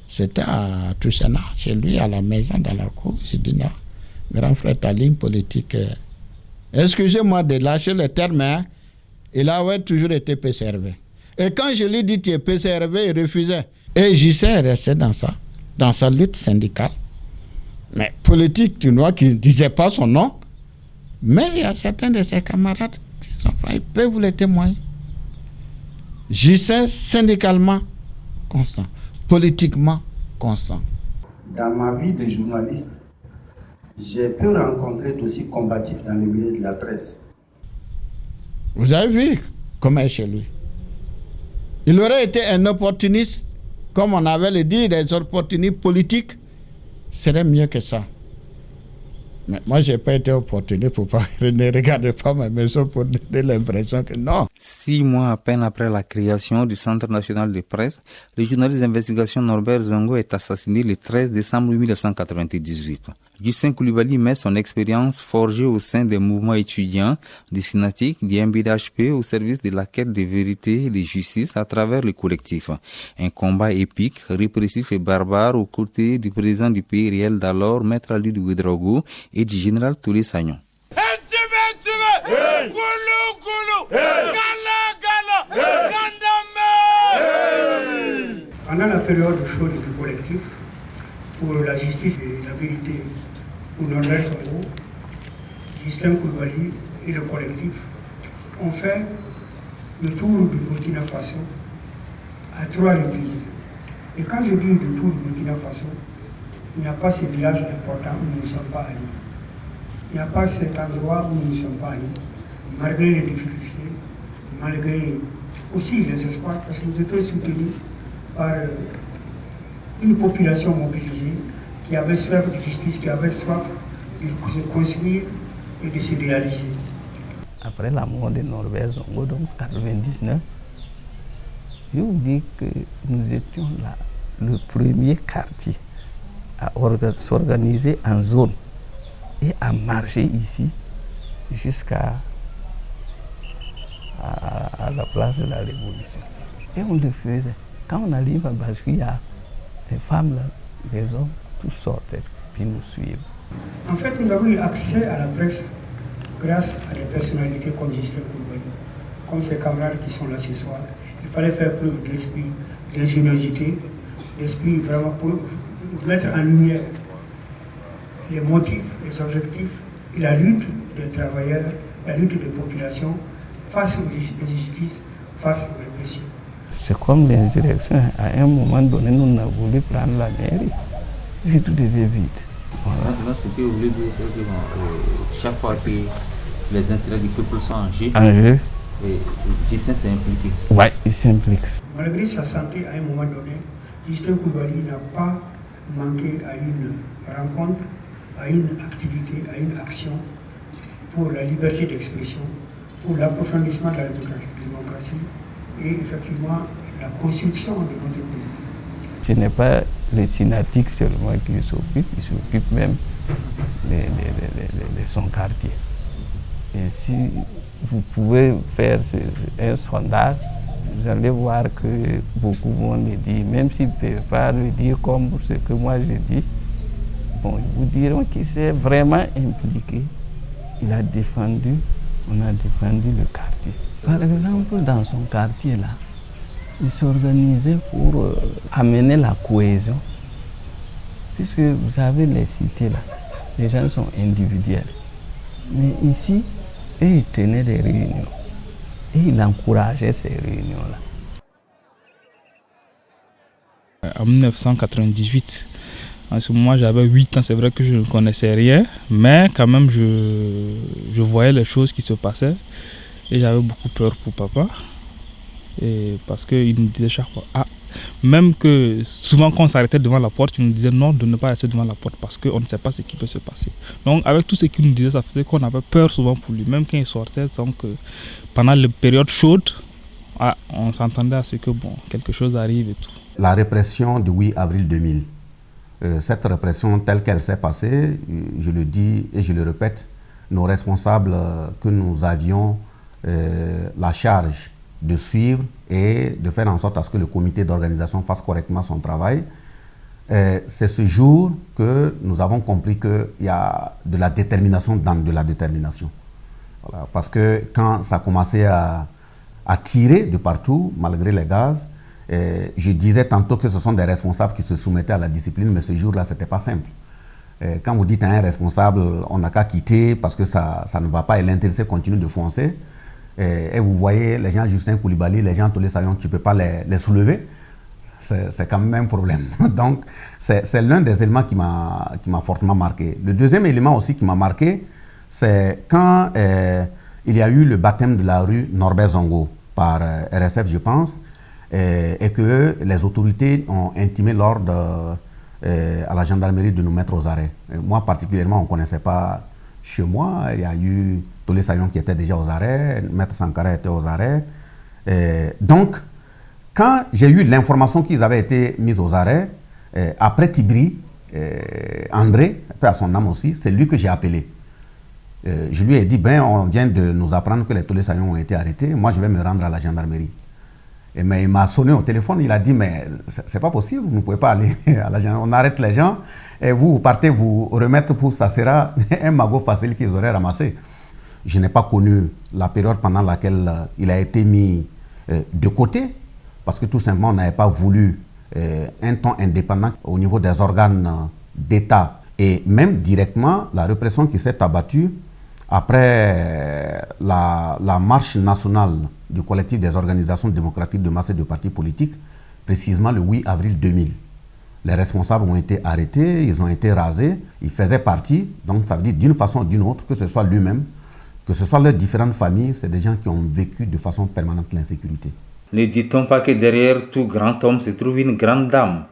c'était à Toussana, chez lui, à la maison, dans la cour. J'ai dit non, grand frère, ta ligne politique, excusez-moi de lâcher le terme, hein, il avait toujours été préservé. Et quand je lui ai dit tu es préservé, il refusait. Et Justin est resté dans sa lutte syndicale. Mais politique, tu vois, qui ne disait pas son nom. Mais il y a certains de ses camarades qui sont francs, ils peuvent vous le témoigner. Justin, syndicalement, constant, politiquement constant. Dans ma vie de journaliste, j'ai pu rencontrer d'aussi combatifs dans le milieu de la presse. Vous avez vu comment est chez lui. Il aurait été un opportuniste, comme on avait le dit, des opportunistes politiques, serait mieux que ça. Mais moi, je n'ai pas été opportuniste pour pas, ne regardez pas ma maison pour donner l'impression que non. 6 mois à peine après la création du Centre national de presse, le journaliste d'investigation Norbert Zongo est assassiné le 13 décembre 1998. Justin Coulibaly met son expérience forgée au sein des mouvements étudiants, des synatiques, du MBDHP au service de la quête de vérité et de justice à travers le collectif. Un combat épique, répressif et barbare aux côtés du président du pays réel d'alors, Maître Ali Ouedraogo, et du général Toulé Sagnon. Pendant la période chaude du collectif, pour la justice et la vérité, pour Norbert Zongo, Justin Coulibaly et le collectif ont fait le tour du Burkina Faso à 3 reprises. Et quand je dis le tour du Burkina Faso, il n'y a pas ce village important où nous ne sommes pas allés. Il n'y a pas cet endroit où nous ne sommes pas allés, malgré les difficultés, malgré aussi les espoirs, parce que nous étions soutenus par une population mobilisée qui avait soif de justice, qui avait soif de se construire et de se réaliser. Après la mort de Norbert Zongo, donc 1999, je vous dis que nous étions là, le premier quartier à s'organiser en zone et à marcher ici jusqu'à la place de la Révolution. Et on le faisait. Quand on arrive à Bascuit, il y a les femmes, là, les hommes, tous sortaient, puis nous suivent. En fait, nous avons eu accès à la presse grâce à des personnalités comme Justin Coulibaly, comme ces camarades qui sont là ce soir. Il fallait faire preuve d'esprit, d'ingéniosité, d'esprit vraiment pour mettre en lumière les motifs, les objectifs et la lutte des travailleurs, la lutte des populations face aux injustices, face aux répressions. C'est comme l'insurrection. À un moment donné, nous avons voulu prendre la mairie. Parce que tout devait vite. Là, c'était au lieu de chaque fois que les intérêts du peuple sont en jeu, Justin s'est impliqué. Oui, il s'implique. Malgré sa santé, à un moment donné, Justin Coulibaly n'a pas manqué à une rencontre, à une activité, à une action pour la liberté d'expression, pour l'approfondissement de la démocratie et effectivement la construction de notre pays. Ce n'est pas les synatiques seulement qui s'occupent, ils s'occupent même de son quartier. Et si vous pouvez faire un sondage, vous allez voir que beaucoup vont le dire, même s'ils ne peuvent pas le dire comme ce que moi je dis, bon, ils vous diront qu'il s'est vraiment impliqué. Il a défendu, on a défendu le quartier. Par exemple, dans son quartier là, il s'organisait pour amener la cohésion. Puisque vous savez, les cités là, les gens sont individuels. Mais ici, ils tenaient des réunions. Et il encourageait ces réunions-là. En 1998, en ce moment j'avais 8 ans, c'est vrai que je ne connaissais rien, mais quand même je voyais les choses qui se passaient et j'avais beaucoup peur pour papa. Et parce qu'il nous disait chaque fois, même que souvent quand on s'arrêtait devant la porte, il nous disait non de ne pas rester devant la porte parce qu'on ne sait pas ce qui peut se passer. Donc avec tout ce qu'il nous disait, ça faisait qu'on avait peur souvent pour lui, même quand il sortait. Donc pendant les périodes chaudes, on s'entendait à ce que bon, quelque chose arrive et tout. La répression du 8 avril 2000, cette répression telle qu'elle s'est passée, je le dis et je le répète, nos responsables que nous avions la charge de suivre et de faire en sorte à ce que le comité d'organisation fasse correctement son travail. C'est ce jour que nous avons compris qu'il y a de la détermination dans de la détermination. Voilà, parce que quand ça commençait à tirer de partout, malgré les gaz, je disais tantôt que ce sont des responsables qui se soumettaient à la discipline, mais ce jour-là, ce n'était pas simple. Quand vous dites à un responsable, on n'a qu'à quitter parce que ça ne va pas et l'intéressé continue de foncer, et vous voyez les gens Justin Coulibaly, les gens Toulé Sagnon, tu ne peux pas les soulever. c'est quand même un problème. Donc, c'est l'un des éléments qui m'a fortement marqué. Le deuxième élément aussi qui m'a marqué, c'est quand il y a eu le baptême de la rue Norbert Zongo par RSF, je pense, et que les autorités ont intimé l'ordre à la gendarmerie de nous mettre aux arrêts. Et moi, particulièrement, on ne connaissait pas chez moi. Il y a eu Tolé Sayon qui était déjà aux arrêts, Maître Sankara était aux arrêts. Donc, quand j'ai eu l'information qu'ils avaient été mis aux arrêts, après Tibri, André, peu à son âme aussi, c'est lui que j'ai appelé. Je lui ai dit, on vient de nous apprendre que les Tolé Sayon ont été arrêtés, moi je vais me rendre à la gendarmerie. Mais il m'a sonné au téléphone, il a dit, mais c'est pas possible, vous ne pouvez pas aller à la gendarmerie, on arrête les gens, et vous partez vous remettre pour ça sera un magot facile qu'ils auraient ramassé. Je n'ai pas connu la période pendant laquelle il a été mis de côté, parce que tout simplement on n'avait pas voulu un ton indépendant au niveau des organes d'État. Et même directement, la répression qui s'est abattue après la marche nationale du collectif des organisations démocratiques de masse et de partis politiques, précisément le 8 avril 2000. Les responsables ont été arrêtés, ils ont été rasés, ils faisaient partie, donc ça veut dire d'une façon ou d'une autre, que ce soit lui-même, que ce soit leurs différentes familles, c'est des gens qui ont vécu de façon permanente l'insécurité. Ne dit-on pas que derrière tout grand homme se trouve une grande dame?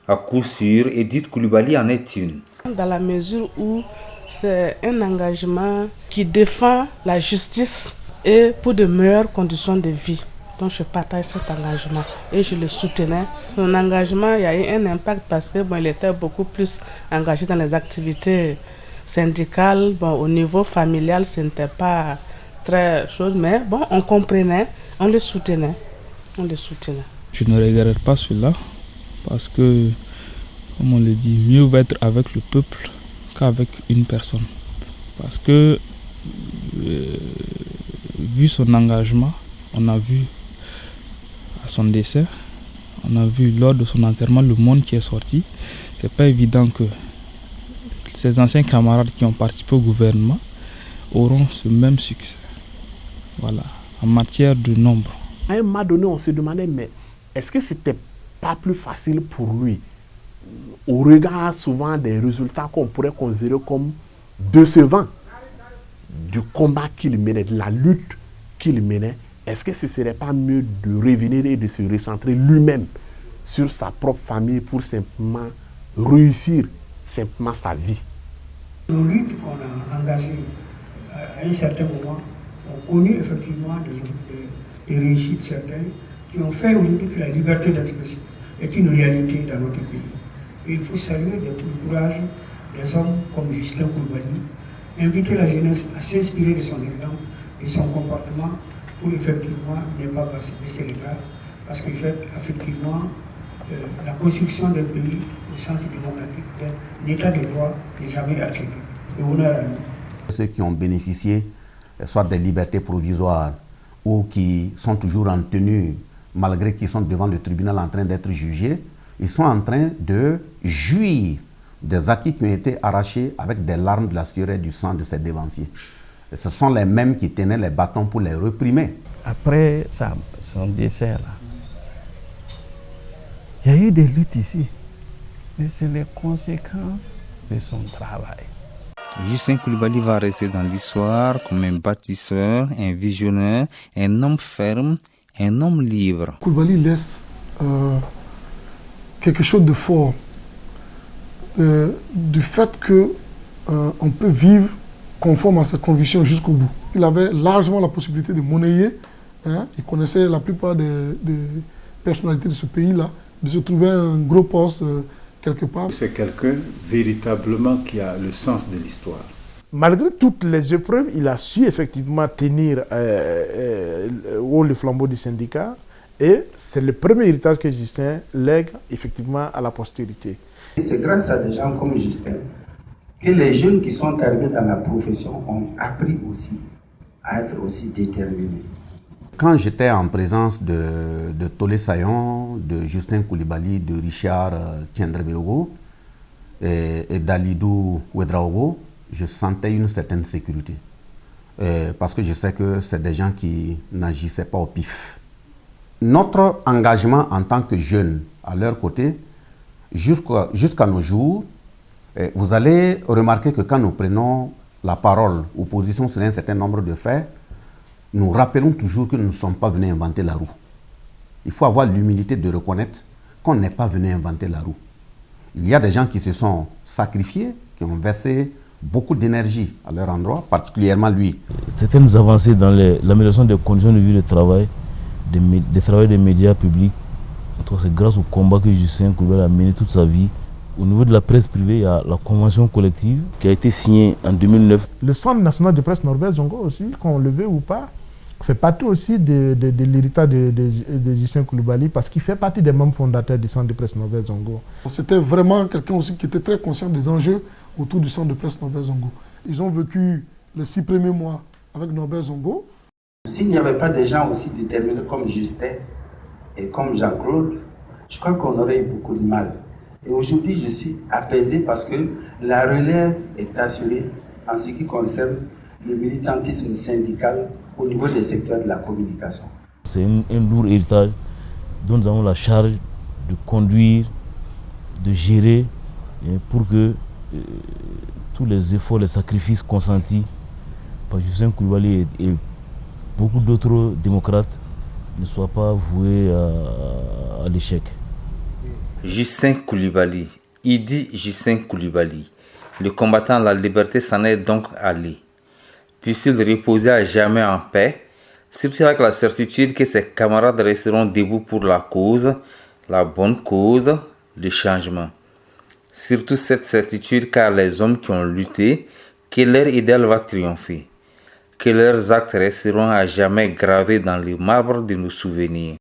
À coup sûr, Edith Coulibaly en est une. Dans la mesure où c'est un engagement qui défend la justice et pour de meilleures conditions de vie. Donc je partage cet engagement et je le soutenais. Son engagement, il y a eu un impact parce que il était beaucoup plus engagé dans les activités syndicales. Au niveau familial, ce n'était pas très chose, mais on comprenait, on le soutenait. Je ne regrette pas cela parce que, comme on le dit, mieux va être avec le peuple qu'avec une personne. Parce que, vu son engagement, on a vu à son décès, on a vu lors de son enterrement le monde qui est sorti. C'est pas évident que ses anciens camarades qui ont participé au gouvernement auront ce même succès. Voilà, en matière de nombre. À un moment donné, on se demandait, mais est-ce que c'était pas plus facile pour lui, au regard souvent des résultats qu'on pourrait considérer comme décevants du combat qu'il menait, de la lutte qu'il menait, est-ce que ce ne serait pas mieux de revenir et de se recentrer lui-même sur sa propre famille pour simplement réussir simplement sa vie? Nos luttes qu'on a engagées à un certain moment ont connu effectivement des réussites certaines qui ont fait aujourd'hui que la liberté d'expression est une réalité dans notre pays. Et il faut saluer le courage des hommes comme Justin Coulibaly, inviter la jeunesse à s'inspirer de son exemple et son comportement pour effectivement ne pas baisser les bras, parce qu'effectivement, la construction d'un pays au sens démocratique, d'un état de droit n'est jamais atteint. Et honneur à nous. Ceux qui ont bénéficié soit des libertés provisoires ou qui sont toujours en tenue, malgré qu'ils sont devant le tribunal en train d'être jugés, ils sont en train de jouir des acquis qui ont été arrachés avec des larmes, de la sueur et du sang de ces dévanciers. Et ce sont les mêmes qui tenaient les bâtons pour les réprimer. Après son décès, là, il y a eu des luttes ici, mais c'est les conséquences de son travail. Justin Coulibaly va rester dans l'histoire comme un bâtisseur, un visionnaire, un homme ferme, un homme libre. Coulibaly laisse quelque chose de fort, du fait qu'on peut vivre conforme à ses convictions jusqu'au bout. Il avait largement la possibilité de monnayer, il connaissait la plupart des personnalités de ce pays-là, de se trouver un gros poste quelque part. C'est quelqu'un véritablement qui a le sens de l'histoire. Malgré toutes les épreuves, il a su effectivement tenir haut le flambeau du syndicat et c'est le premier héritage que Justin lègue effectivement à la postérité. C'est grâce à des gens comme Justin que les jeunes qui sont arrivés dans la profession ont appris aussi à être aussi déterminés. Quand j'étais en présence de Tolé Sayon, de Justin Coulibaly, de Richard Tiendrebeogo et d'Alidou Ouedraogo, je sentais une certaine sécurité. Parce que je sais que c'est des gens qui n'agissaient pas au pif. Notre engagement en tant que jeunes à leur côté, jusqu'à nos jours, vous allez remarquer que quand nous prenons la parole ou position sur un certain nombre de faits, nous rappelons toujours que nous ne sommes pas venus inventer la roue. Il faut avoir l'humilité de reconnaître qu'on n'est pas venu inventer la roue. Il y a des gens qui se sont sacrifiés, qui ont versé beaucoup d'énergie à leur endroit, particulièrement lui. Certaines avancées dans l'amélioration des conditions de vie de travail, des médias publics, c'est grâce au combat que Justin Coulibaly a mené toute sa vie. Au niveau de la presse privée, il y a la convention collective qui a été signée en 2009. Le Centre national de presse Norbert Zongo aussi, qu'on le veut ou pas, fait partie aussi de l'héritage de Justin Coulibaly parce qu'il fait partie des membres fondateurs du Centre de presse Norbert Zongo. C'était vraiment quelqu'un aussi qui était très conscient des enjeux autour du Centre de presse Norbert Zongo. Ils ont vécu les 6 premiers mois avec Norbert Zongo. S'il n'y avait pas des gens aussi déterminés comme Justin et comme Jean-Claude, je crois qu'on aurait eu beaucoup de mal. Et aujourd'hui, je suis apaisé parce que la relève est assurée en ce qui concerne le militantisme syndical au niveau des secteurs de la communication. C'est un lourd héritage dont nous avons la charge de conduire, de gérer pour que tous les efforts, les sacrifices consentis par Justin Coulibaly et beaucoup d'autres démocrates ne soient pas voués à l'échec. Justin Coulibaly, Idi Justin Coulibaly, le combattant de la liberté s'en est donc allé. Puisse-t-il reposer à jamais en paix, surtout avec la certitude que ses camarades resteront debout pour la cause, la bonne cause, le changement. Surtout cette certitude car les hommes qui ont lutté, que leur idéal va triompher, que leurs actes resteront à jamais gravés dans le marbre de nos souvenirs.